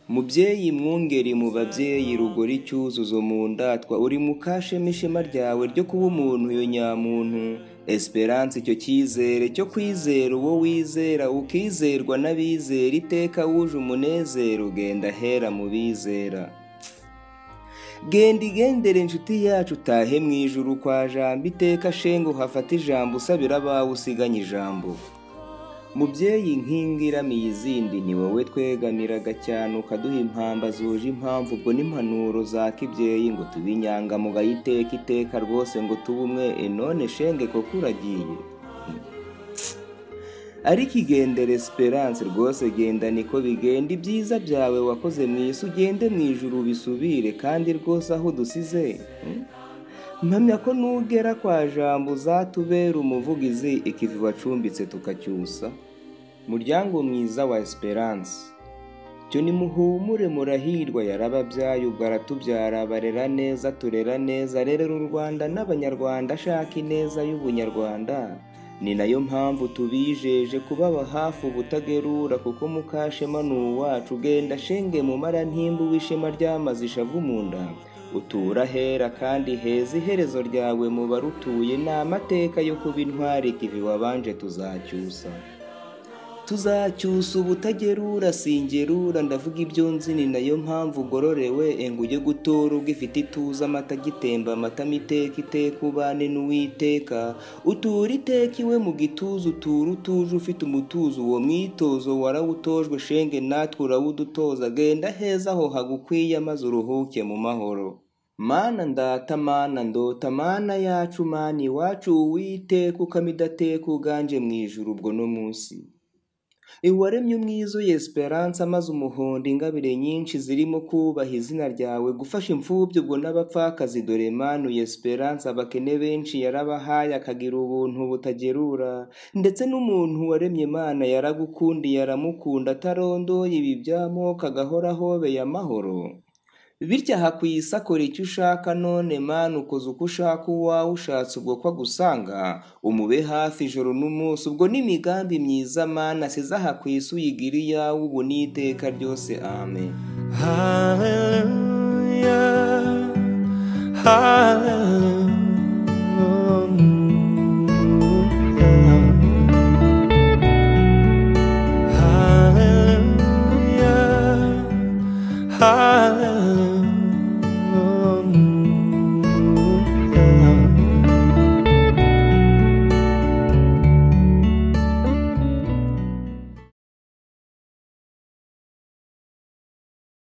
mubyeyi mwungeri mu babyeyi rugori icyuzuzo mu ndatwa uri mukashema ishema ryawe ryo kuba umuntu yo nyamuntu Esperance icyo cyizere cyo kwizera uwo wizera ukizerwa n'abizera iteka wuje umunezero genda hera mu bizera genda igendere inshuti yacu utahe mu ijuru kwa jambo iteka shengo hafata ijambo usabira abawe usiganye ijambo mubyeyi nkingiramiye izindi ni wowe twegamiraga cyane ukaduha impamba zuje impamvu ubwo n'impanuro za kibyeyi ngo tubinyangamugayo iteka rwose ngo tube umwe none shenge koko uragiye ariko igendere Esperance rwose genda niko bigenda ibyiza byawe wakoze mu isi ugende mu ijuru bisubire kandi rwose aho dusize mpamya ko nugera kwa jambo uzatubera umuvugizi ikivi wacumbitse tukacyusa muryango mwiza wa Esperance cyo nimuhumure murahirwa yarababyaye ubwo aratubyara barera neza turera neza rerera u Rwanda n'abanyarwanda ashaka ineza y'ubunyarwanda ni nayo mpamvu tubijeje kubaba hafi ubutagerura kuko mukashema n'uwacu genda shenge mu mara ntimbu w'ishema ryamaze ishavu mu nda utura hera kandi heza iherezo ryawe mu barutuye n'amateka yo kuba intwari kivi wabanje tuzacyusa ubutagerura singerura ndavuga ibyo nzi ni nayo mpamvu ugororewe ngo ujye gutora ubwo ifite ituza amata gitemba amatama iteka ubane n'uwiteka utura iteka iwe mu gituza utura utuje ufite umutuzo uwo mwitozo warawutojwe shenge natwe urawudutoza genda heza aho hagukwiye maze uruhuke mu mahoro mana ndata mana ndota mana yacu mana iwacu uwiteka ukamidateka uganje mu ijuru ubwo no munsi iwaremye umwizo Esperance amaze umuhondo ingabire nyinshi zirimo kubaha izina ryawe gufasha imfubyi ubwo n'abapfakazi dore manu Esperance abakene benshi yarabahaye akagira ubuntu butagerura ndetse n'umuntu waremye Imana yaragukundiye aramukunda atarondoye ibi byamoko agahora hobeye amahoro bityo hakwisa akora icyo ushaka none mana ukoze uko ushaka uwawe ushatse ubwo ko agusanga umube hafi ijoro n'umunsi ubwo n'imigambi myiza mana asize hakwisa uyigira iyawe ubu n'iteka ryose amen Hallelujah, hallelujah, hallelujah, hallelujah.